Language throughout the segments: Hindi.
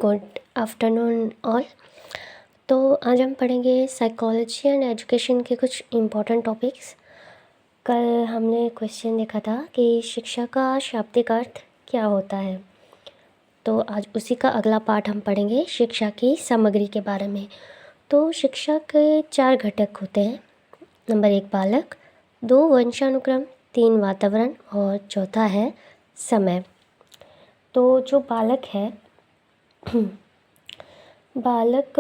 Good afternoon all. तो आज हम पढ़ेंगे साइकोलॉजी एंड एजुकेशन के कुछ इम्पोर्टेंट टॉपिक्स। कल हमने क्वेश्चन देखा था कि शिक्षा का शाब्दिक अर्थ क्या होता है, तो आज उसी का अगला पार्ट हम पढ़ेंगे, शिक्षा की सामग्री के बारे में। तो शिक्षा के 4 घटक होते हैं। नंबर 1 बालक, 2 वंशानुक्रम, 3 वातावरण और चौथा है समय। तो जो बालक है बालक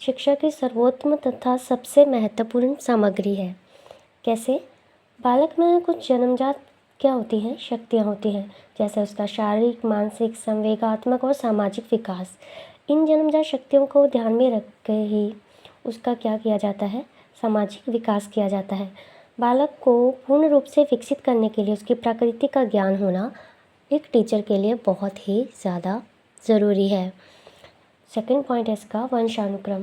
शिक्षा की सर्वोत्तम तथा सबसे महत्वपूर्ण सामग्री है। कैसे? बालक में कुछ जन्मजात क्या होती हैं, शक्तियाँ होती हैं, जैसे उसका शारीरिक, मानसिक, संवेगात्मक और सामाजिक विकास। इन जन्मजात शक्तियों को ध्यान में रख के ही उसका क्या किया जाता है, सामाजिक विकास किया जाता है। बालक को पूर्ण रूप से विकसित करने के लिए उसकी प्रकृति का ज्ञान होना एक टीचर के लिए बहुत ही ज़्यादा ज़रूरी है। सेकंड पॉइंट है इसका वंशानुक्रम।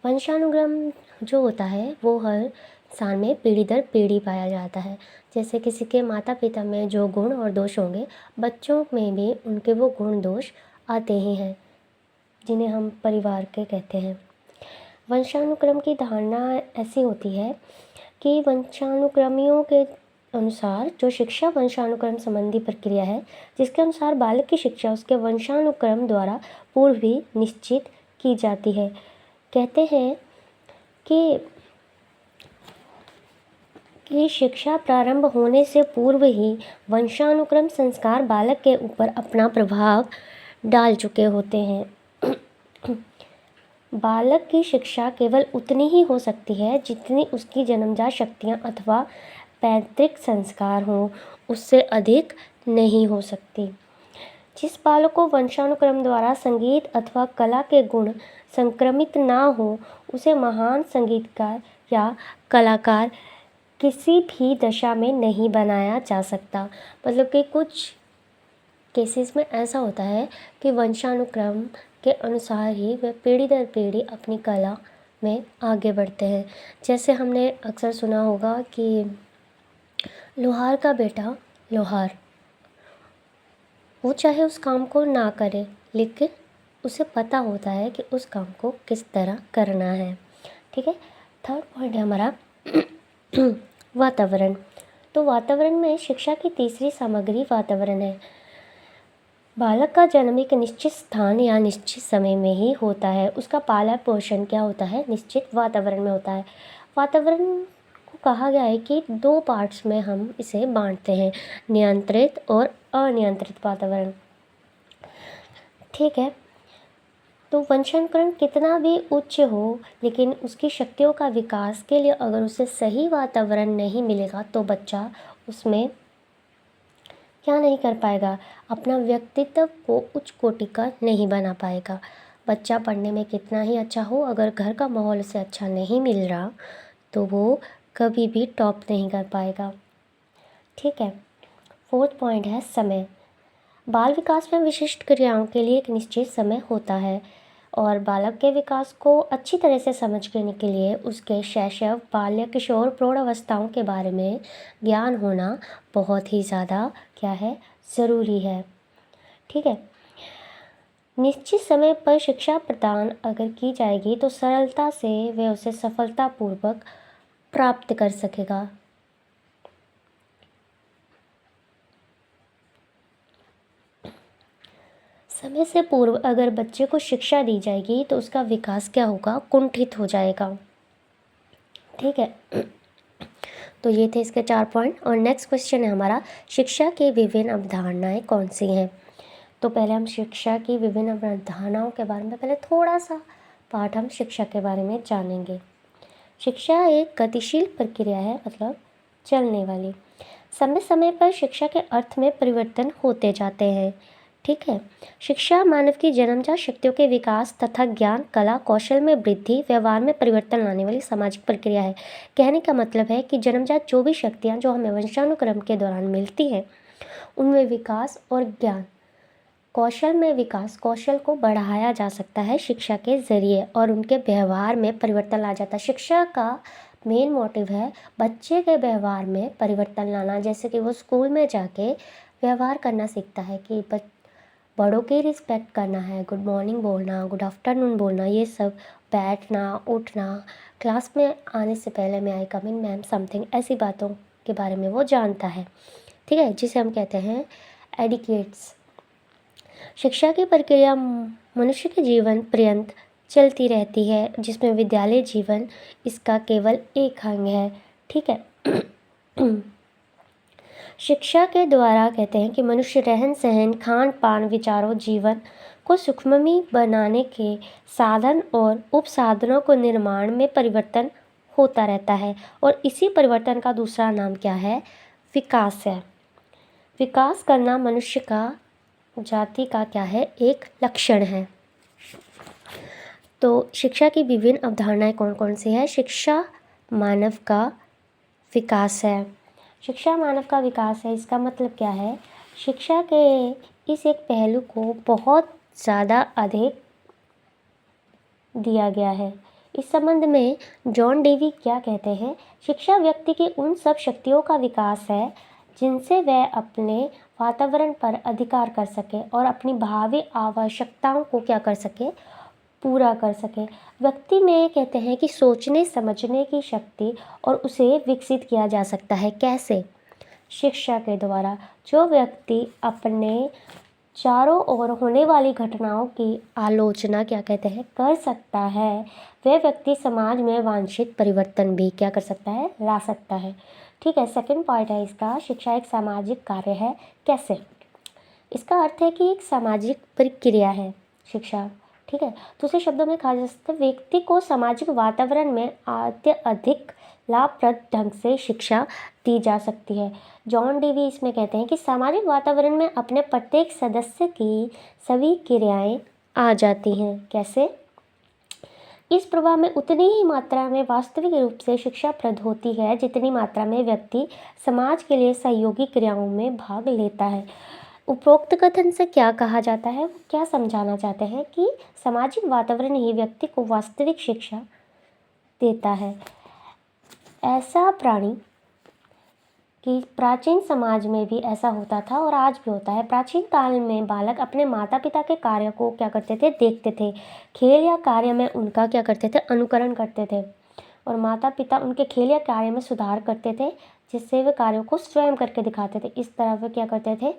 वंशानुक्रम जो होता है वो हर इंसान में पीढ़ी दर पीढ़ी पाया जाता है। जैसे किसी के माता पिता में जो गुण और दोष होंगे, बच्चों में भी उनके वो गुण दोष आते ही हैं, जिन्हें हम परिवार के कहते हैं। वंशानुक्रम की धारणा ऐसी होती है कि वंशानुक्रमियों के अनुसार जो शिक्षा वंशानुक्रम संबंधी प्रक्रिया है, जिसके अनुसार बालक की शिक्षा उसके वंशानुक्रम द्वारा पूर्व भी निश्चित की जाती है। कहते हैं कि शिक्षा प्रारंभ होने से पूर्व ही वंशानुक्रम संस्कार बालक के ऊपर अपना प्रभाव डाल चुके होते हैं। बालक की शिक्षा केवल उतनी ही हो सकती है जितनी उसकी जन्मजात शक्तियाँ अथवा पैतृक संस्कार हों, उससे अधिक नहीं हो सकती। जिस बालक को वंशानुक्रम द्वारा संगीत अथवा कला के गुण संक्रमित ना हो, उसे महान संगीतकार या कलाकार किसी भी दशा में नहीं बनाया जा सकता। मतलब कि कुछ केसेस में ऐसा होता है कि वंशानुक्रम के अनुसार ही वे पीढ़ी दर पीढ़ी अपनी कला में आगे बढ़ते हैं। जैसे हमने अक्सर सुना होगा कि लोहार का बेटा लोहार, वो चाहे उस काम को ना करे, लेकिन उसे पता होता है कि उस काम को किस तरह करना है। ठीक है। थर्ड पॉइंट है हमारा वातावरण। तो वातावरण में शिक्षा की तीसरी सामग्री वातावरण है। बालक का जन्म एक निश्चित स्थान या निश्चित समय में ही होता है। उसका पालन पोषण क्या होता है, निश्चित वातावरण में होता है। वातावरण को कहा गया है कि 2 पार्ट्स में हम इसे बांटते हैं, नियंत्रित और अनियंत्रित वातावरण। ठीक है। तो वंशानुक्रम कितना भी उच्च हो, लेकिन उसकी शक्तियों का विकास के लिए अगर उसे सही वातावरण नहीं मिलेगा तो बच्चा उसमें क्या नहीं कर पाएगा, अपना व्यक्तित्व को उच्च कोटि का नहीं बना पाएगा। बच्चा पढ़ने में कितना ही अच्छा हो, अगर घर का माहौल उसे अच्छा नहीं मिल रहा तो वो कभी भी टॉप नहीं कर पाएगा। ठीक है। फोर्थ पॉइंट है समय। बाल विकास में विशिष्ट क्रियाओं के लिए एक निश्चित समय होता है और बालक के विकास को अच्छी तरह से समझने के लिए उसके शैशव, बाल्य, किशोर, प्रौढ़ अवस्थाओं के बारे में ज्ञान होना बहुत ही ज़्यादा क्या है, ज़रूरी है। ठीक है। निश्चित समय पर शिक्षा प्रदान अगर की जाएगी तो सरलता से वह उसे सफलतापूर्वक प्राप्त कर सकेगा। समय से पूर्व अगर बच्चे को शिक्षा दी जाएगी तो उसका विकास क्या होगा, कुंठित हो जाएगा। ठीक है। तो ये थे इसके 4 पॉइंट। और नेक्स्ट क्वेश्चन है हमारा, शिक्षा की विभिन्न अवधारणाएं कौन सी हैं। तो पहले हम शिक्षा की विभिन्न अवधारणाओं के बारे में पहले थोड़ा सा पाठ हम शिक्षा के बारे में जानेंगे। शिक्षा एक गतिशील प्रक्रिया है, मतलब चलने वाली। समय समय पर शिक्षा के अर्थ में परिवर्तन होते जाते हैं। ठीक है। शिक्षा मानव की जन्मजात शक्तियों के विकास तथा ज्ञान, कला, कौशल में वृद्धि, व्यवहार में परिवर्तन लाने वाली सामाजिक प्रक्रिया है। कहने का मतलब है कि जन्मजात जो भी शक्तियाँ जो हमें वंशानुक्रम के दौरान मिलती हैं, उनमें विकास और ज्ञान, कौशल में विकास, कौशल को बढ़ाया जा सकता है शिक्षा के ज़रिए और उनके व्यवहार में परिवर्तन ला जाता है। शिक्षा का मेन मोटिव है बच्चे के व्यवहार में परिवर्तन लाना। जैसे कि वो स्कूल में जाके व्यवहार करना सीखता है कि बड़ों की रिस्पेक्ट करना है, गुड मॉर्निंग बोलना, गुड आफ्टरनून बोलना, ये सब, बैठना, उठना, क्लास में आने से पहले मैं आई कम इन मैम समथिंग, ऐसी बातों के बारे में वो जानता है, ठीक है, जिसे हम कहते हैं एडिकेट्स। शिक्षा की प्रक्रिया मनुष्य के जीवन पर्यंत चलती रहती है, जिसमें विद्यालय जीवन इसका केवल एक अंग है, ठीक है। शिक्षा के द्वारा कहते हैं कि मनुष्य रहन सहन, खान पान, विचारों, जीवन को सुखमयी बनाने के साधन और उपसाधनों को निर्माण में परिवर्तन होता रहता है, और इसी परिवर्तन का दूसरा नाम क्या है? विकास है। विकास करना मनुष्य का, जाति का क्या है? एक लक्षण है। तो शिक्षा की विभिन्न अवधारणाएं कौन कौन सी है? शिक्षा मानव का विकास है। शिक्षा मानव का विकास है, इसका मतलब क्या है? शिक्षा के इस एक पहलू को बहुत ज़्यादा अधिक दिया गया है। इस संबंध में जॉन डेवी क्या कहते हैं? शिक्षा व्यक्ति की उन सब शक्तियों का विकास है जिनसे वह अपने वातावरण पर अधिकार कर सके और अपनी भावी आवश्यकताओं को क्या कर सके? पूरा कर सके। व्यक्ति में कहते हैं कि सोचने समझने की शक्ति, और उसे विकसित किया जा सकता है। कैसे? शिक्षा के द्वारा। जो व्यक्ति अपने चारों ओर होने वाली घटनाओं की आलोचना क्या कहते हैं? कर सकता है, वह व्यक्ति समाज में वांछित परिवर्तन भी क्या कर सकता है? ला सकता है, ठीक है। सेकंड पॉइंट है इसका, शिक्षा एक सामाजिक कार्य है। कैसे? इसका अर्थ है कि एक सामाजिक प्रक्रिया है शिक्षा, ठीक है। दूसरे शब्दों में कहा जा सकता है व्यक्ति को सामाजिक वातावरण में अत्यधिक लाभप्रद ढंग से शिक्षा दी जा सकती है। जॉन डेवी इसमें कहते हैं कि सामाजिक वातावरण में अपने प्रत्येक सदस्य की सभी क्रियाएं आ जाती हैं। कैसे? इस प्रभाव में उतनी ही मात्रा में वास्तविक रूप से शिक्षाप्रद होती है जितनी मात्रा में व्यक्ति समाज के लिए सहयोगी क्रियाओं में भाग लेता है। उपरोक्त कथन से क्या कहा जाता है? वो क्या समझाना चाहते हैं कि सामाजिक वातावरण ही व्यक्ति को वास्तविक शिक्षा देता है। ऐसा प्राणी कि प्राचीन समाज में भी ऐसा होता था और आज भी होता है। प्राचीन काल में बालक अपने माता पिता के कार्य को क्या करते थे? देखते थे। खेल या कार्य में उनका क्या करते थे? अनुकरण करते थे, और माता पिता उनके खेल या कार्य में सुधार करते थे, जिससे वे कार्यों को स्वयं करके दिखाते थे। इस तरह वे क्या करते थे?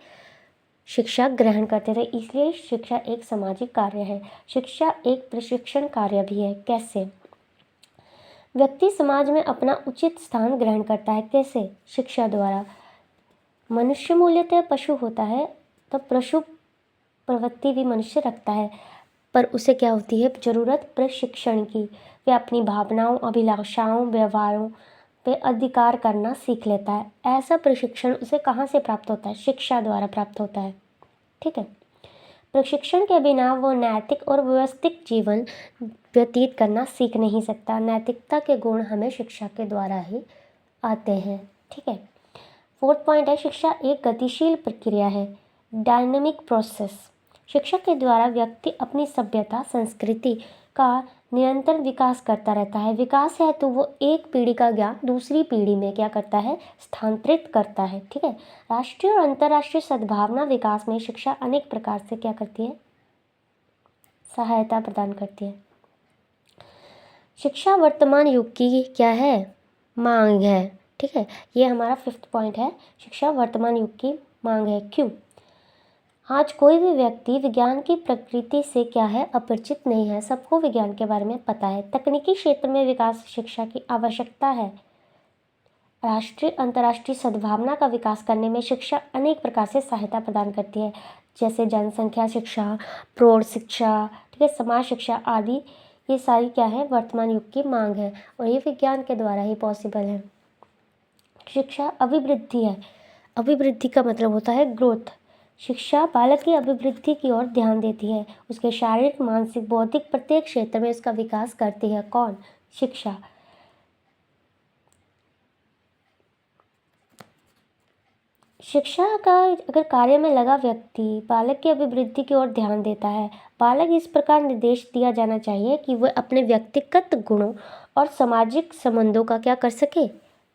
शिक्षा ग्रहण करते थे। इसलिए शिक्षा एक सामाजिक कार्य है। शिक्षा एक प्रशिक्षण कार्य भी है। कैसे? व्यक्ति समाज में अपना उचित स्थान ग्रहण करता है। कैसे? शिक्षा द्वारा। मनुष्य मूल्यतः पशु होता है, तो पशु प्रवृत्ति भी मनुष्य रखता है, पर उसे क्या होती है? ज़रूरत प्रशिक्षण की। वह अपनी भावनाओं, अभिलाषाओं, व्यवहारों पे अधिकार करना सीख लेता है। ऐसा प्रशिक्षण उसे कहाँ से प्राप्त होता है? शिक्षा द्वारा प्राप्त होता है, ठीक है। प्रशिक्षण के बिना वो नैतिक और व्यवस्थित जीवन व्यतीत करना सीख नहीं सकता। नैतिकता के गुण हमें शिक्षा के द्वारा ही आते हैं, ठीक है। फोर्थ पॉइंट है, शिक्षा एक गतिशील प्रक्रिया है, डायनेमिक प्रोसेस। शिक्षा के द्वारा व्यक्ति अपनी सभ्यता, संस्कृति का निरंतर विकास करता रहता है। विकास है तो वो एक पीढ़ी का ज्ञान दूसरी पीढ़ी में क्या करता है? स्थानांतरित करता है, ठीक है। राष्ट्रीय और अंतर्राष्ट्रीय सद्भावना विकास में शिक्षा अनेक प्रकार से क्या करती है? सहायता प्रदान करती है। शिक्षा वर्तमान युग की क्या है? मांग है, ठीक है। ये हमारा फिफ्थ पॉइंट है, शिक्षा वर्तमान युग की मांग है। क्यों? आज कोई भी व्यक्ति विज्ञान की प्रकृति से क्या है? अपरिचित नहीं है। सबको विज्ञान के बारे में पता है। तकनीकी क्षेत्र में विकास शिक्षा की आवश्यकता है। राष्ट्रीय अंतर्राष्ट्रीय सद्भावना का विकास करने में शिक्षा अनेक प्रकार से सहायता प्रदान करती है, जैसे जनसंख्या शिक्षा, प्रौढ़ शिक्षा, ठीक है, समाज शिक्षा आदि। ये सारी क्या है? वर्तमान युग की मांग है, और ये विज्ञान के द्वारा ही पॉसिबल है। शिक्षा अभिवृद्धि है। अभिवृद्धि का मतलब होता है ग्रोथ। शिक्षा बालक की अभिवृद्धि की ओर ध्यान देती है। उसके शारीरिक, मानसिक, बौद्धिक प्रत्येक क्षेत्र में उसका विकास करती है। कौन? शिक्षा। शिक्षा का अगर कार्य में लगा व्यक्ति बालक की अभिवृद्धि की ओर ध्यान देता है। बालक इस प्रकार निर्देश दिया जाना चाहिए कि वह अपने व्यक्तिगत गुणों और सामाजिक संबंधों का क्या कर सके?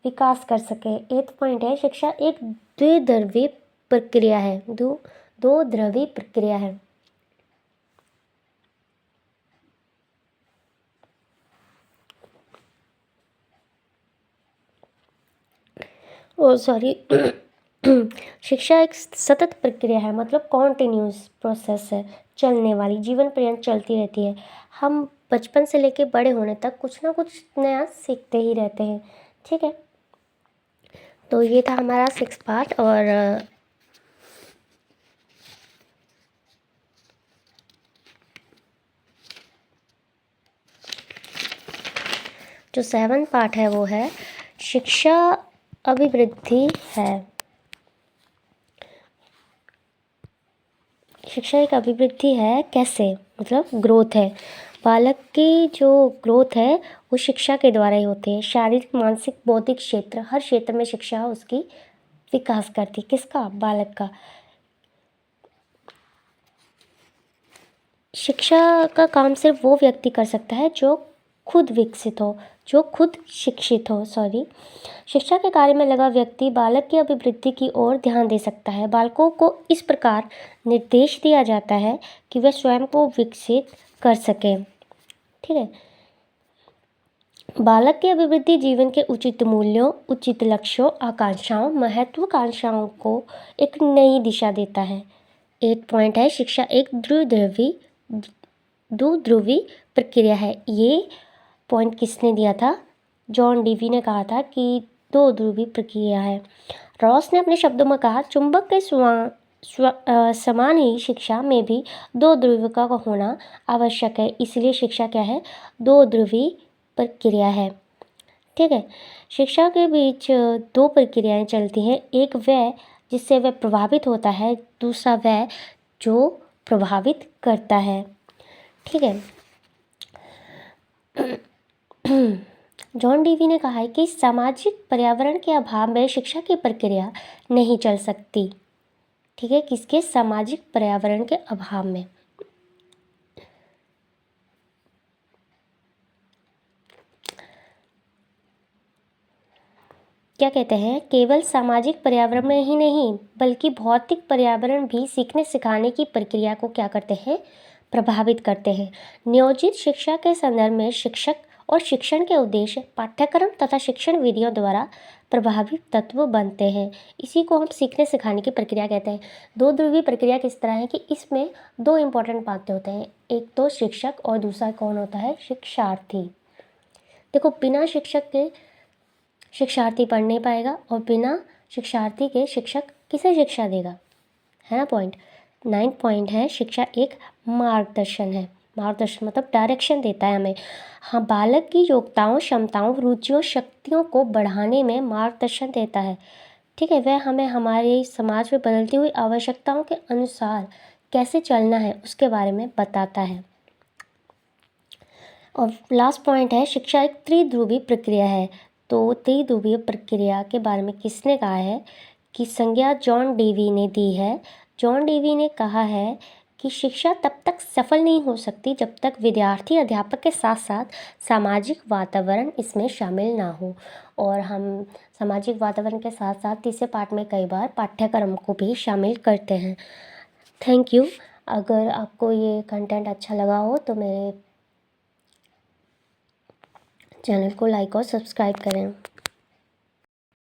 विकास कर सके। एथ पॉइंट है, शिक्षा एक द्विध्रुवीय प्रक्रिया है। दो ध्रुवी प्रक्रिया है। ओ सॉरी शिक्षा एक सतत प्रक्रिया है, मतलब कॉन्टिन्यूस प्रोसेस है, चलने वाली, जीवन पर्यंत चलती रहती है। हम बचपन से लेके बड़े होने तक कुछ ना कुछ नया सीखते ही रहते हैं। ठीक है, तो ये था हमारा 6 पार्ट। और जो 7 पार्ट है वो है शिक्षा अभिवृद्धि है। शिक्षा एक अभिवृद्धि है, कैसे, मतलब ग्रोथ है। बालक की जो ग्रोथ है वो शिक्षा के द्वारा ही होती है। शारीरिक, मानसिक, बौद्धिक क्षेत्र, हर क्षेत्र में शिक्षा उसकी विकास करती। किसका? बालक का। शिक्षा का काम सिर्फ वो व्यक्ति कर सकता है जो खुद विकसित हो, जो खुद शिक्षित हो। शिक्षा के कार्य में लगा व्यक्ति बालक की अभिवृद्धि की ओर ध्यान दे सकता है। बालकों को इस प्रकार निर्देश दिया जाता है कि वे स्वयं को विकसित कर सकें। ठीक है, बालक की अभिवृद्धि जीवन के उचित मूल्यों, उचित लक्ष्यों, आकांक्षाओं, महत्वाकांक्षाओं को एक नई दिशा देता है। 8 पॉइंट है, शिक्षा एक द्विध्रुवी प्रक्रिया है। ये पॉइंट किसने दिया था? जॉन डीवी ने कहा था कि दो ध्रुवी प्रक्रिया है। रॉस ने अपने शब्दों में कहा, चुंबक के समान ही शिक्षा में भी दो ध्रुव का होना आवश्यक है। इसलिए शिक्षा क्या है? दो ध्रुवी प्रक्रिया है। ठीक है, शिक्षा के बीच दो प्रक्रियाएं चलती हैं। एक वह जिससे वह प्रभावित होता है, दूसरा वह जो प्रभावित करता है। ठीक है, जॉन डीवी ने कहा है कि सामाजिक पर्यावरण के अभाव में शिक्षा की प्रक्रिया नहीं चल सकती। ठीक है, किसके? सामाजिक पर्यावरण के अभाव में। क्या कहते हैं? केवल सामाजिक पर्यावरण में ही नहीं बल्कि भौतिक पर्यावरण भी सीखने सिखाने की प्रक्रिया को क्या करते हैं? प्रभावित करते हैं। नियोजित शिक्षा के संदर्भ में शिक्षक और शिक्षण के उद्देश्य, पाठ्यक्रम तथा शिक्षण विधियों द्वारा प्रभावित तत्व बनते हैं। इसी को हम सीखने सिखाने की प्रक्रिया कहते हैं। दो ध्रुवीय प्रक्रिया किस तरह है कि इसमें दो इम्पोर्टेंट बातें होते हैं, एक तो शिक्षक और दूसरा कौन होता है? शिक्षार्थी। देखो, बिना शिक्षक के शिक्षार्थी पढ़ नहीं पाएगा और बिना शिक्षार्थी के शिक्षक किसे शिक्षा देगा, है ना पॉइंट। 9 पॉइंट है, शिक्षा एक मार्गदर्शन है। मार्गदर्शन मतलब डायरेक्शन देता है हमें। हाँ, बालक की योग्यताओं, क्षमताओं, रुचियों, शक्तियों को बढ़ाने में मार्गदर्शन देता है। ठीक है, वह हमें हमारे समाज में बदलती हुई आवश्यकताओं के अनुसार कैसे चलना है उसके बारे में बताता है। और लास्ट पॉइंट है, शिक्षा एक त्रिध्रुवी प्रक्रिया है। तो त्रिध्रुवीय प्रक्रिया के बारे में किसने कहा है कि संज्ञा जॉन डीवी ने दी है। जॉन डीवी ने कहा है कि शिक्षा तब तक सफल नहीं हो सकती जब तक विद्यार्थी, अध्यापक के साथ साथ सामाजिक वातावरण इसमें शामिल ना हो। और हम सामाजिक वातावरण के साथ साथ तीसरे पार्ट में कई बार पाठ्यक्रम को भी शामिल करते हैं। Thank you. अगर आपको ये कंटेंट अच्छा लगा हो तो मेरे चैनल को लाइक और सब्सक्राइब करें।